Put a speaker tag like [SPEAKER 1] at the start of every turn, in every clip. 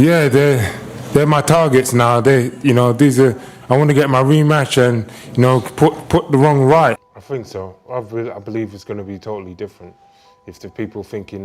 [SPEAKER 1] Yeah, they're my targets now. These are. I want to get my rematch and put the wrong right. I think so. I believe it's going to be totally different. If the people thinking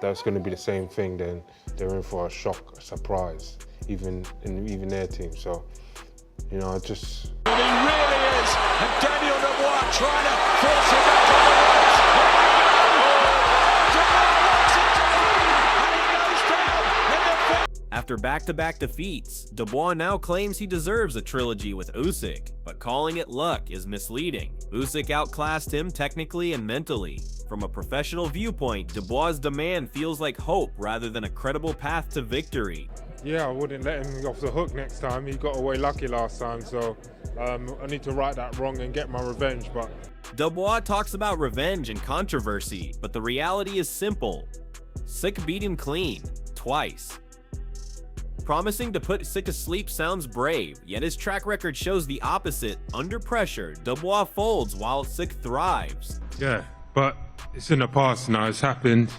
[SPEAKER 1] that's going to be the same thing, then they're in for a shock, a surprise, even their team. So, I just.
[SPEAKER 2] And he really is. And Daniel Dubois trying to force him back on the ropes.
[SPEAKER 3] After back-to-back defeats, Dubois now claims he deserves a trilogy with Usyk, but calling it luck is misleading. Usyk outclassed him technically and mentally. From a professional viewpoint, Dubois' demand feels like hope rather than a credible path to victory.
[SPEAKER 1] Yeah, I wouldn't let him off the hook next time. He got away lucky last time, so I need to right that wrong and get my revenge. But
[SPEAKER 3] Dubois talks about revenge and controversy, but the reality is simple. Usyk beat him clean, twice. Promising to put Usyk to sleep sounds brave, yet his track record shows the opposite. Under pressure, Dubois folds while Usyk thrives.
[SPEAKER 1] Yeah, but it's in the past now. It's happened,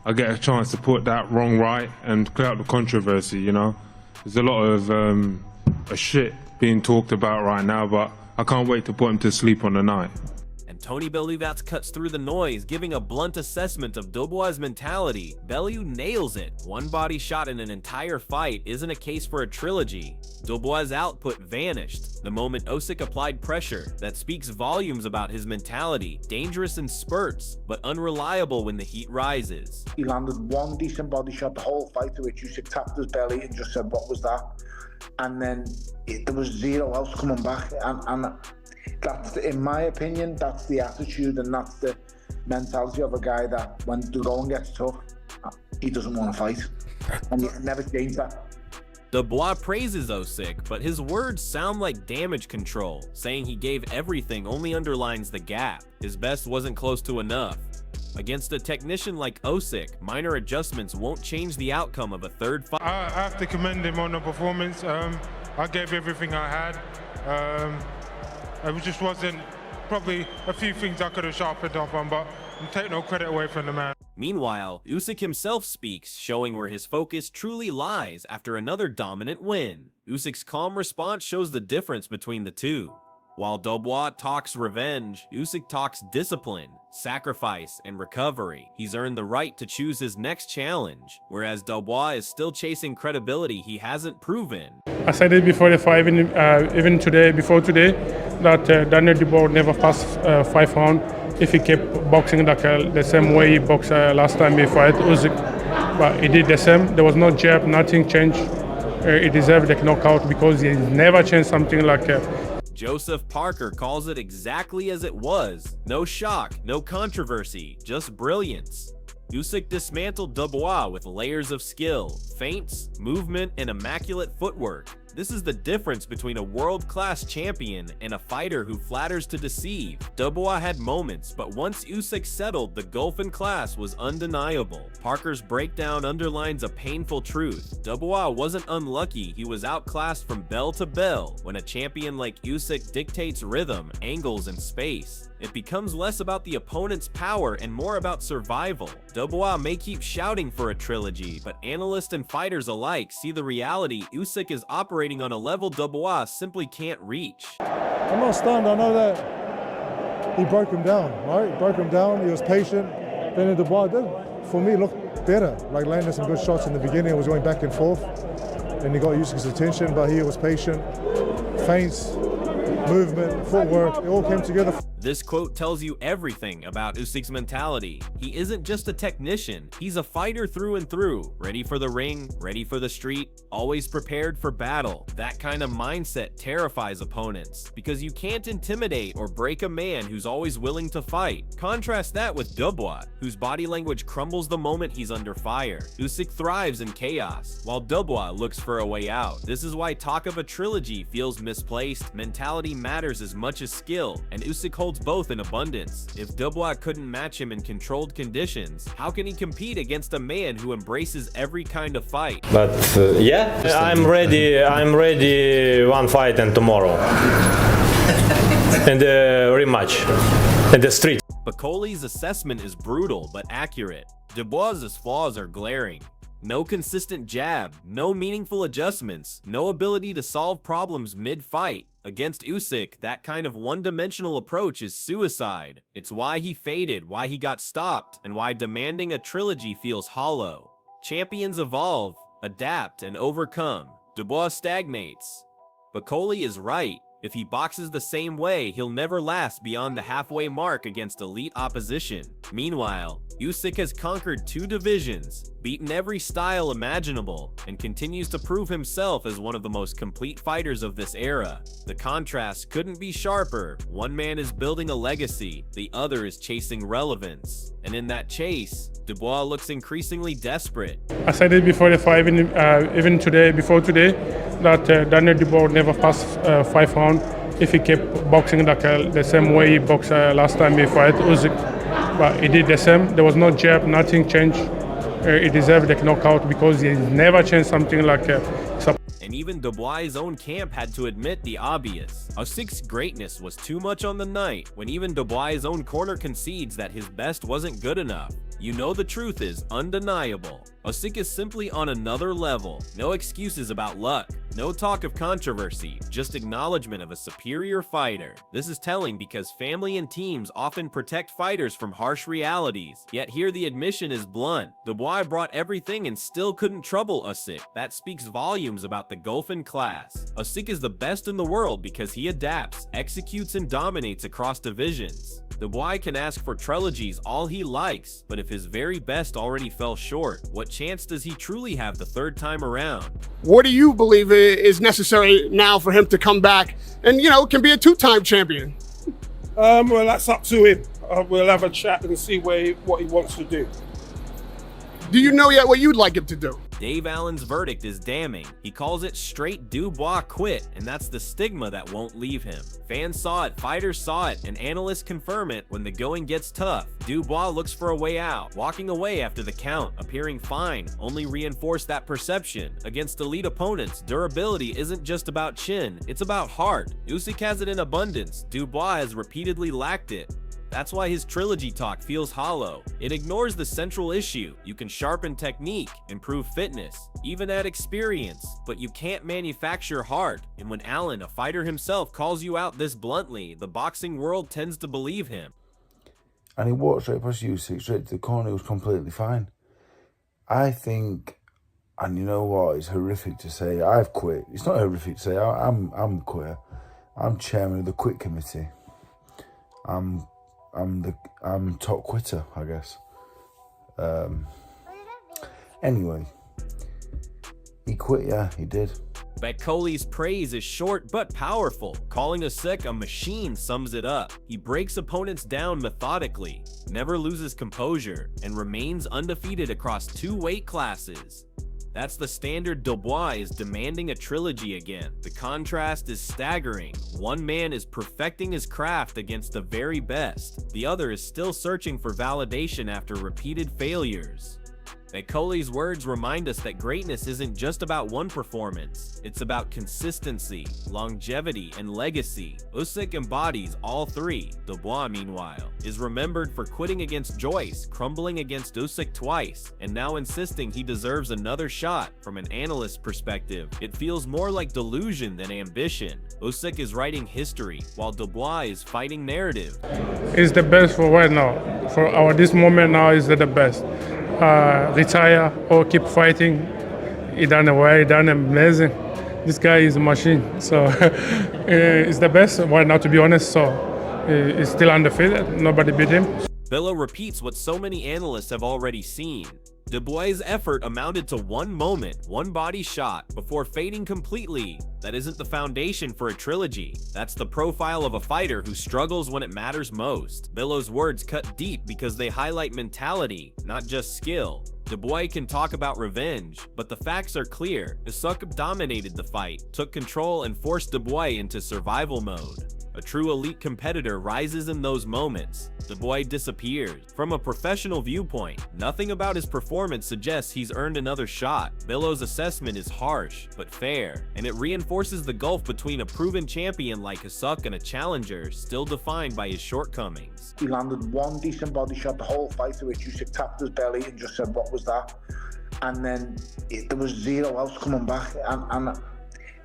[SPEAKER 1] I get a chance to put that wrong right and clear up the controversy, There's a lot of shit being talked about right now, but I can't wait to put him to sleep on the night.
[SPEAKER 3] Tony Bellew cuts through the noise, giving a blunt assessment of Dubois' mentality. Bellew nails it. One body shot in an entire fight isn't a case for a trilogy. Dubois' output vanished the moment Usyk applied pressure. That speaks volumes about his mentality. Dangerous in spurts, but unreliable when the heat rises.
[SPEAKER 4] He landed one decent body shot the whole fight, to which Usyk tapped his belly and just said, "What was that?" And then there was zero else coming back. And that's, in my opinion, that's the attitude and that's the mentality of a guy that when the going gets tough, he doesn't want to fight. And you can never change that.
[SPEAKER 3] Dubois praises Usyk, but his words sound like damage control. Saying he gave everything only underlines the gap. His best wasn't close to enough. Against a technician like Usyk, minor adjustments won't change the outcome of a third fight.
[SPEAKER 1] I have to commend him on the performance. I gave everything I had. It just wasn't, probably a few things I could have sharpened up on, but take no credit away from the man.
[SPEAKER 3] Meanwhile, Usyk himself speaks, showing where his focus truly lies after another dominant win. Usyk's calm response shows the difference between the two. While Dubois talks revenge, Usyk talks discipline, sacrifice, and recovery. He's earned the right to choose his next challenge, whereas Dubois is still chasing credibility he hasn't proven.
[SPEAKER 5] I said it before the fight, even today, before today, that Daniel Dubois would never pass 5 rounds if he kept boxing like the same way he boxed last time he fought Usyk. But he did the same. There was no jab, nothing changed. He deserved the knockout because he never changed something like
[SPEAKER 3] Joseph Parker calls it exactly as it was. No shock, no controversy, just brilliance. Usyk dismantled Dubois with layers of skill, feints, movement, and immaculate footwork. This is the difference between a world-class champion and a fighter who flatters to deceive. Dubois had moments, but once Usyk settled, the gulf in class was undeniable. Parker's breakdown underlines a painful truth. Dubois wasn't unlucky, he was outclassed from bell to bell. When a champion like Usyk dictates rhythm, angles, and space, it becomes less about the opponent's power and more about survival. Dubois may keep shouting for a trilogy, but analysts and fighters alike see the reality Usyk is operating on a level Dubois simply can't reach.
[SPEAKER 6] I'm not stunned. I know that he broke him down, right? He broke him down, he was patient. Then Dubois did, for me, looked better. Like landed some good shots in the beginning, it was going back and forth. And he got Usyk's attention, but he was patient. Feints, movement, footwork, it all came together.
[SPEAKER 3] This quote tells you everything about Usyk's mentality. He isn't just a technician, he's a fighter through and through, ready for the ring, ready for the street, always prepared for battle. That kind of mindset terrifies opponents, because you can't intimidate or break a man who's always willing to fight. Contrast that with Dubois, whose body language crumbles the moment he's under fire. Usyk thrives in chaos, while Dubois looks for a way out. This is why talk of a trilogy feels misplaced. Mentality matters as much as skill, and Usyk holds both in abundance. If Dubois couldn't match him in controlled conditions, how can he compete against a man who embraces every kind of fight?
[SPEAKER 7] But yeah, I'm ready one fight and tomorrow. And the rematch. And the street.
[SPEAKER 3] Bacoli's assessment is brutal but accurate. Dubois' flaws are glaring. No consistent jab, no meaningful adjustments, no ability to solve problems mid-fight. Against Usyk, that kind of one-dimensional approach is suicide. It's why he faded, why he got stopped, and why demanding a trilogy feels hollow. Champions evolve, adapt, and overcome. Dubois stagnates. But Coley is right. If he boxes the same way, he'll never last beyond the halfway mark against elite opposition. Meanwhile, Usyk has conquered 2 divisions, beaten every style imaginable, and continues to prove himself as one of the most complete fighters of this era. The contrast couldn't be sharper. One man is building a legacy, the other is chasing relevance. And in that chase, Dubois looks increasingly desperate.
[SPEAKER 5] I said it before the fight, even today, before today, that Daniel Dubois would never pass 5 rounds if he kept boxing like the same way he boxed last time he fought Usyk. But he did the same. There was no jab, nothing changed. He deserved the knockout because he never changed something like.
[SPEAKER 3] And even Dubois' own camp had to admit the obvious. Usyk's greatness was too much on the night, when even Dubois' own corner concedes that his best wasn't good enough. You know the truth is undeniable. Usyk is simply on another level. No excuses about luck. No talk of controversy, just acknowledgement of a superior fighter. This is telling because family and teams often protect fighters from harsh realities. Yet here the admission is blunt. Dubois brought everything and still couldn't trouble Usyk. That speaks volumes about the gulf in class. Usyk is the best in the world because he adapts, executes, and dominates across divisions. Dubois can ask for trilogies all he likes, but if his very best already fell short, what chance does he truly have the 3rd time around?
[SPEAKER 8] What do you believe is necessary now for him to come back and, can be a 2-time champion?
[SPEAKER 9] Well, that's up to him. We'll have a chat and see what he wants to do.
[SPEAKER 8] Do you know yet what you'd like him to do?
[SPEAKER 3] Dave Allen's verdict is damning. He calls it straight Dubois quit, and that's the stigma that won't leave him. Fans saw it, fighters saw it, and analysts confirm it. When the going gets tough, Dubois looks for a way out. Walking away after the count, appearing fine, only reinforced that perception. Against elite opponents, durability isn't just about chin, it's about heart. Usyk has it in abundance. Dubois has repeatedly lacked it. That's why his trilogy talk feels hollow. It ignores the central issue. You can sharpen technique, improve fitness, even add experience, but you can't manufacture heart. And when Allen, a fighter himself, calls you out this bluntly, the boxing world tends to believe him.
[SPEAKER 10] And he walked straight past Usyk, straight to the corner. He was completely fine. I think, and you know what, it's horrific to say, I've quit. It's not horrific to say, I'm quit. I'm chairman of the quit committee. I'm top quitter, I guess. Anyway, he quit, yeah, he did.
[SPEAKER 3] But Coley's praise is short but powerful. Calling Usyk a machine sums it up. He breaks opponents down methodically, never loses composure, and remains undefeated across 2 weight classes. That's the standard. Dubois is demanding a trilogy again. The contrast is staggering. One man is perfecting his craft against the very best. The other is still searching for validation after repeated failures. Coley's words remind us that greatness isn't just about one performance. It's about consistency, longevity, and legacy. Usyk embodies all 3. Dubois, meanwhile, is remembered for quitting against Joyce, crumbling against Usyk twice, and now insisting he deserves another shot. From an analyst's perspective, it feels more like delusion than ambition. Usyk is writing history, while Dubois is fighting narrative.
[SPEAKER 5] It's the best for right now. For this moment now is the best. Retire or keep fighting. He done amazing. This guy is a machine. So it's the best right now, to be honest. So he's still undefeated. Nobody beat him.
[SPEAKER 3] Billow repeats what so many analysts have already seen. Dubois' effort amounted to one moment, one body shot, before fading completely. That isn't the foundation for a trilogy. That's the profile of a fighter who struggles when it matters most. Billow's words cut deep because they highlight mentality, not just skill. Dubois can talk about revenge, but the facts are clear. Usyk dominated the fight, took control, and forced Dubois into survival mode. A true elite competitor rises in those moments. Dubois disappears. From a professional viewpoint, nothing about his performance suggests he's earned another shot. Billow's assessment is harsh, but fair, and it reinforces the gulf between a proven champion like Usyk and a challenger still defined by his shortcomings.
[SPEAKER 4] He landed one decent body shot the whole fight, to which Usyk tapped his belly and just said, "What was that?" and then there was zero else coming back. And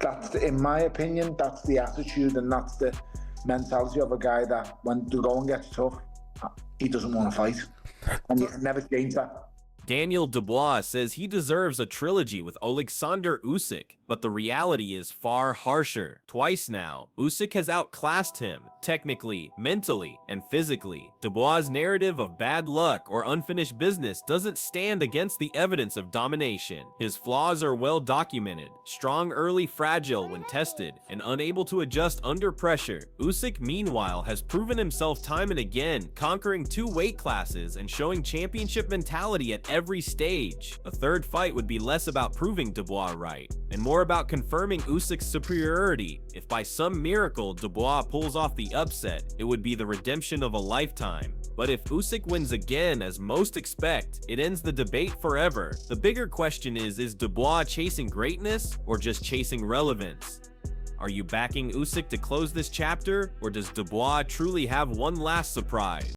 [SPEAKER 4] that's, in my opinion, that's the attitude and that's the mentality of a guy that when the going gets tough, he doesn't want to fight. And you can never change that.
[SPEAKER 3] Daniel Dubois says he deserves a trilogy with Oleksandr Usyk, but the reality is far harsher. Twice now, Usyk has outclassed him, technically, mentally, and physically. Dubois' narrative of bad luck or unfinished business doesn't stand against the evidence of domination. His flaws are well documented, strong early, fragile when tested, and unable to adjust under pressure. Usyk, meanwhile, has proven himself time and again, conquering 2 weight classes and showing championship mentality at every stage. A third fight would be less about proving Dubois right, and more about confirming Usyk's superiority. If by some miracle Dubois pulls off the upset, it would be the redemption of a lifetime. But if Usyk wins again, as most expect, it ends the debate forever. The bigger question is Dubois chasing greatness or just chasing relevance? Are you backing Usyk to close this chapter, or does Dubois truly have one last surprise?